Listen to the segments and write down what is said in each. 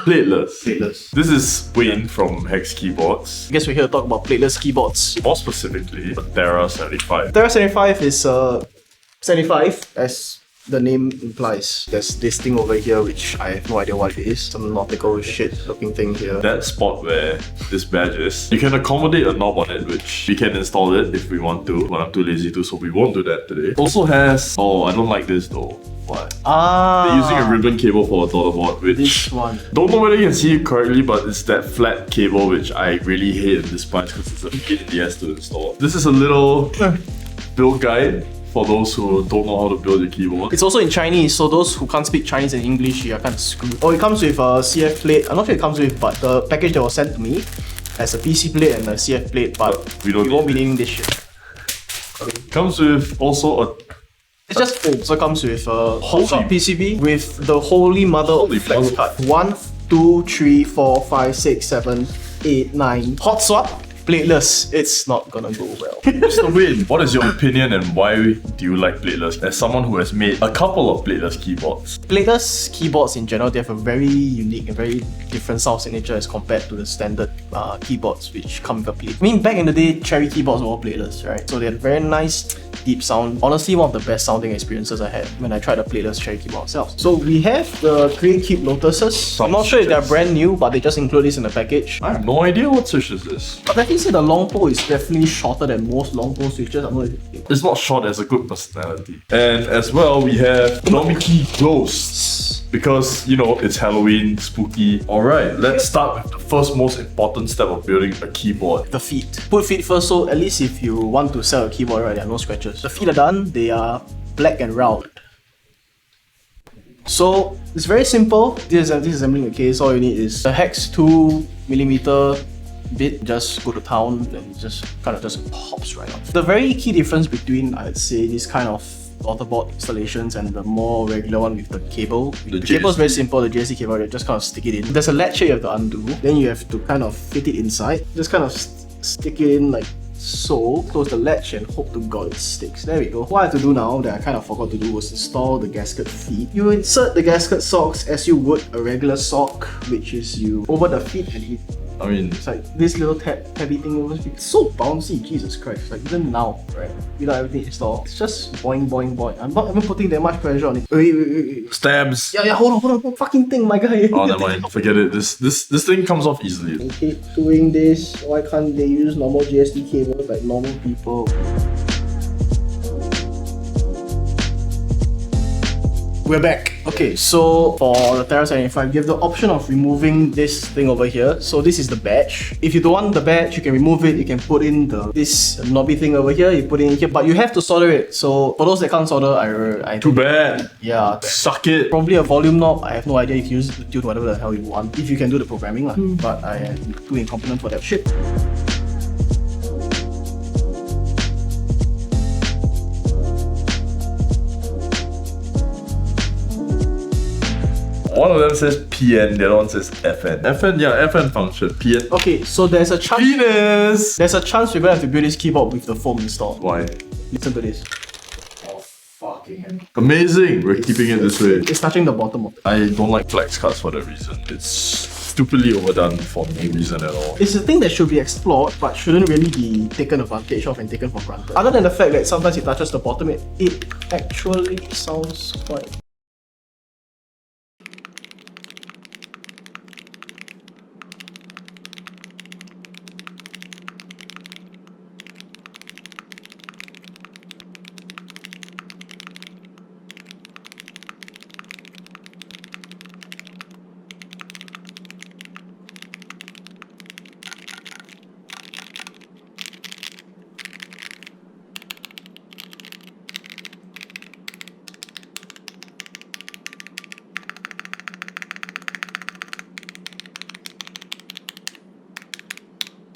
Plateless. Plateless. This is Wayne from Hex Keyboards. I guess we're here to talk about plateless keyboards. More specifically, the Thera75. Thera75 is 75, as the name implies. There's this thing over here which I have no idea what it is. Some nautical shit looking thing here. That spot where this badge is, you can accommodate a knob on it, which we can install it if we want to, but I'm too lazy to, so we won't do that today. It also has, oh, I don't like this though. What? They're using a ribbon cable for a daughter board, which this one. Don't know whether you can see it correctly, but it's that flat cable which I really hate and despise because it's a pain in the ass to install. This is a little build guide for those who don't know how to build your keyboard. It's also in Chinese, so those who can't speak Chinese and English, you are kind of screwed. Oh, it comes with a CF plate. I'm not sure it comes with, but the package that was sent to me has a PC plate and a CF plate, but we won't be needing this shit. Comes with also a... It's just foam, so it comes with a hotswap PCB with the holy mother of flex card. 1, 2, 3, 4, 5, 6, 7, 8, 9. Hotswap. Plateless, it's not gonna go well. Mr. Wayne, what is your opinion and why do you like Plateless? As someone who has made a couple of Plateless keyboards. Plateless keyboards in general, they have a very unique and very different sound signature as compared to the standard keyboards which come with a plate. I mean, back in the day, Cherry keyboards were all plateless, right? So they had very nice deep sound. Honestly, one of the best sounding experiences I had when I tried a plateless Cherry keyboard myself. So we have the JWK Lotuses. I'm not sure if they're brand new, but they just include this in the package. I have no idea what switch this is. But I think the long pole is definitely shorter than most long pole switches. It's not short, as a good personality. And as well, we have Domikey Ghost. Because, you know, it's Halloween, spooky. Alright, let's start with the first most important step of building a keyboard. The feet. Put feet first, so at least if you want to sell a keyboard, right, there are no scratches. The feet are done, they are black and round. So, it's very simple. This assembling the case, all you need is a hex 2mm bit, just go to town and just kind of just pops right off. The very key difference between, I'd say, this kind of daughterboard installations and the more regular one with the cable. The cable is very simple, the JSC cable, you just kind of stick it in. There's a latch here you have to undo, then you have to kind of fit it inside. Just kind of stick it in like so, close the latch and hope to God it sticks. There we go. What I have to do now that I kind of forgot to do was install the gasket feet. You insert the gasket socks as you would a regular sock, which is you over the feet and it's like this little tabby thing. It's so bouncy, Jesus Christ. Like even now, right? Without everything installed, it's just boing boing boing. I'm not even putting that much pressure on it. Wait. Stabs! Yeah, hold on. Fucking thing, my guy. Oh, never mind. Forget it. This thing comes off easily. They keep doing this. Why can't they use normal GSD cables like normal people? We're back. Okay, so for the Thera75, you have the option of removing this thing over here. So this is the badge. If you don't want the badge, you can remove it. You can put in this knobby thing over here. You put it in here, but you have to solder it. So for those that can't solder, I too bad. Yeah. Suck it. Probably a volume knob. I have no idea if you use it to tune whatever the hell you want. If you can do the programming, but I am too incompetent for that shit. One of them says PN, the other one says FN. FN, yeah, FN function. PN. Okay, so there's a chance. Penis! There's a chance we're gonna have to build this keyboard with the foam installed. Why? Listen to this. Oh, fucking hell. Amazing! We're keeping it this way. It's touching the bottom of it. I don't like flex cards for that reason. It's stupidly overdone for no reason at all. It's a thing that should be explored, but shouldn't really be taken advantage of and taken for granted. Other than the fact that sometimes it touches the bottom, it actually sounds quite...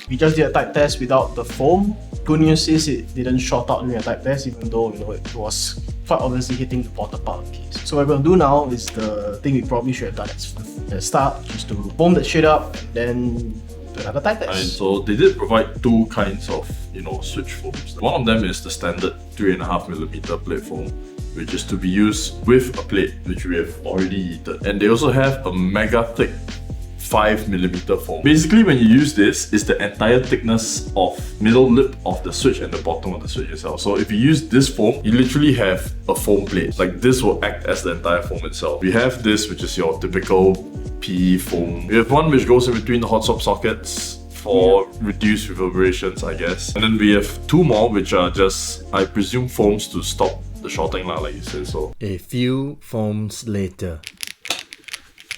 We just did a type test without the foam. Good news is it didn't short out during a type test, even though it was quite obviously hitting the bottom part of the case. So what we're gonna do now is the thing we probably should have done at the start, just to foam that shit up and then do another type test. And so they did provide two kinds of, switch foams. One of them is the standard 3.5mm plate foam, which is to be used with a plate, which we have already heated. And they also have a mega thick 5mm foam. Basically, when you use this, it's the entire thickness of middle lip of the switch and the bottom of the switch itself. So if you use this foam, you literally have a foam plate. Like this will act as the entire foam itself. We have this, which is your typical PE foam. We have one which goes in between the hot swap sockets for reduced reverberations, I guess. And then we have two more, which are just, I presume, foams to stop the shorting, like you said. So A few foams later.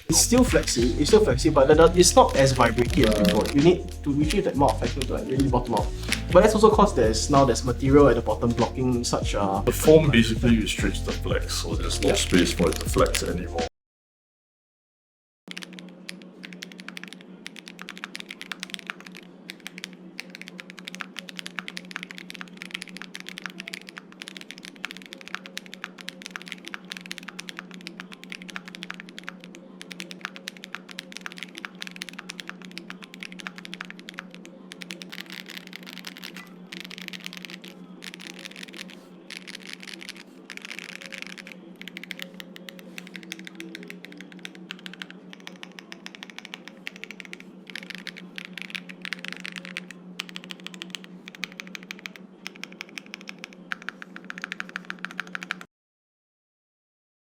It's still flexy, but it's not as vibrating as before. You need to retrieve that amount of flexing to like really bottom out. But that's also because there's material at the bottom blocking such a... the foam basically restricts the flex, so there's no space for it to flex anymore.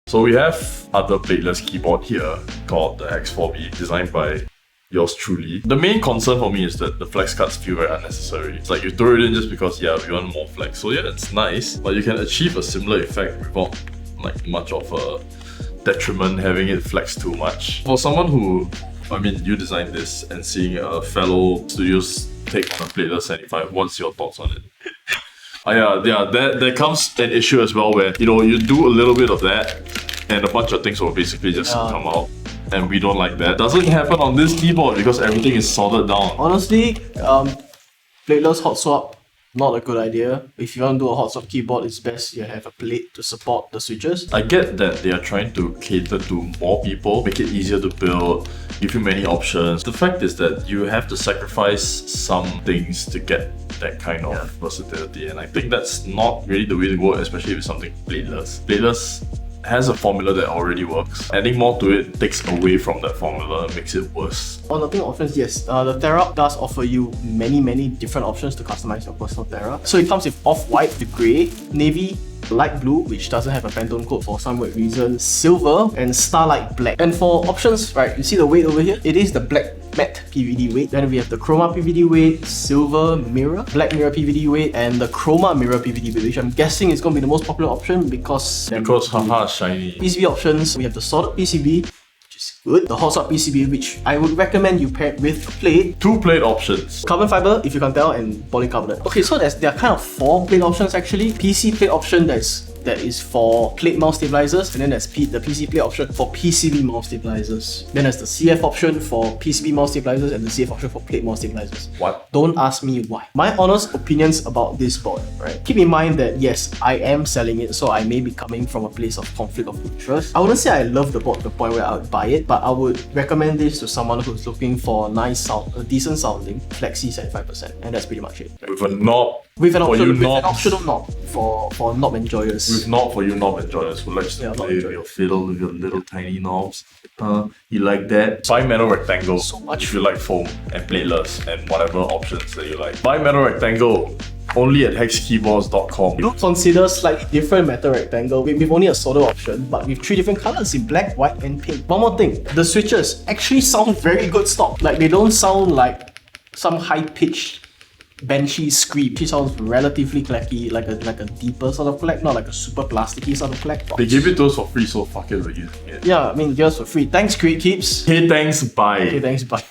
So we have other plateless keyboard here called the X4B, designed by yours truly. The main concern for me is that the flex cuts feel very unnecessary. It's like you throw it in just because, yeah, we want more flex. So yeah, it's nice, but you can achieve a similar effect without like much of a detriment having it flex too much. For someone who, I mean, you designed this and seeing a fellow studio's take on a plateless 75, what's your thoughts on it? There comes an issue as well where, you know, you do a little bit of that and a bunch of things will basically just come out, and we don't like that. Doesn't happen on this keyboard because everything is soldered down. Honestly, plateless hot swap, not a good idea. If you want to do a hot swap keyboard, it's best you have a plate to support the switches. I get that they are trying to cater to more people, make it easier to build, give you many options. The fact is that you have to sacrifice some things to get that kind of versatility, and I think that's not really the way to go, especially with something plateless. Plateless has a formula that already works. Adding more to it takes away from that formula and makes it worse. On the thing of options, yes, the Thera does offer you many different options to customize your personal Thera. So it comes with off-white, the grey, navy, light blue, which doesn't have a Pantone code for some weird reason, silver, and starlight black. And for options, right, you see the weight over here? It is the black matte PVD weight. Then we have the chroma PVD weight, silver mirror, black mirror PVD weight, and the chroma mirror PVD weight, which I'm guessing is going to be the most popular option because haha, shiny. PCB options, we have the soldered PCB, which is good. The hot swap PCB, which I would recommend you pair with a plate. 2 plate options. Carbon fiber, if you can tell, and polycarbonate. Okay, so there are kind of 4 plate options actually. PC plate option that is for plate mount stabilizers, and then there's the PC plate option for PCB mount stabilizers. Then there's the CF option for PCB mount stabilizers and the CF option for plate mount stabilizers. What? Don't ask me why. My honest opinions about this board, right? Keep in mind that yes, I am selling it, so I may be coming from a place of conflict of interest. I wouldn't say I love the board to the point where I would buy it, but I would recommend this to someone who's looking for a nice sound, a decent sounding, flexi 75%, and that's pretty much it. With a knob. With an optional knob for knob enjoyers. With knob for you knob enjoyers who likes to play with your fiddle with your little tiny knobs. You like that? Bimetal rectangle. So much. If you like foam and plateless and whatever options that you like. Bimetal rectangle. Only at hexkeyboards.com. Do consider slightly different metal rectangle with only a solder option, but with 3 different colors in black, white, and pink. One more thing, the switches actually sound very good stock. Like they don't sound like some high-pitched benchy scream. It sounds relatively clacky, like a deeper sort of clack, not like a super plasticky sort of clack. They give it to us for free, so fuck it, we're using it. Yeah, I mean, give us for free. Thanks, Create Keeps. Hey, thanks, bye. Okay, thanks, bye.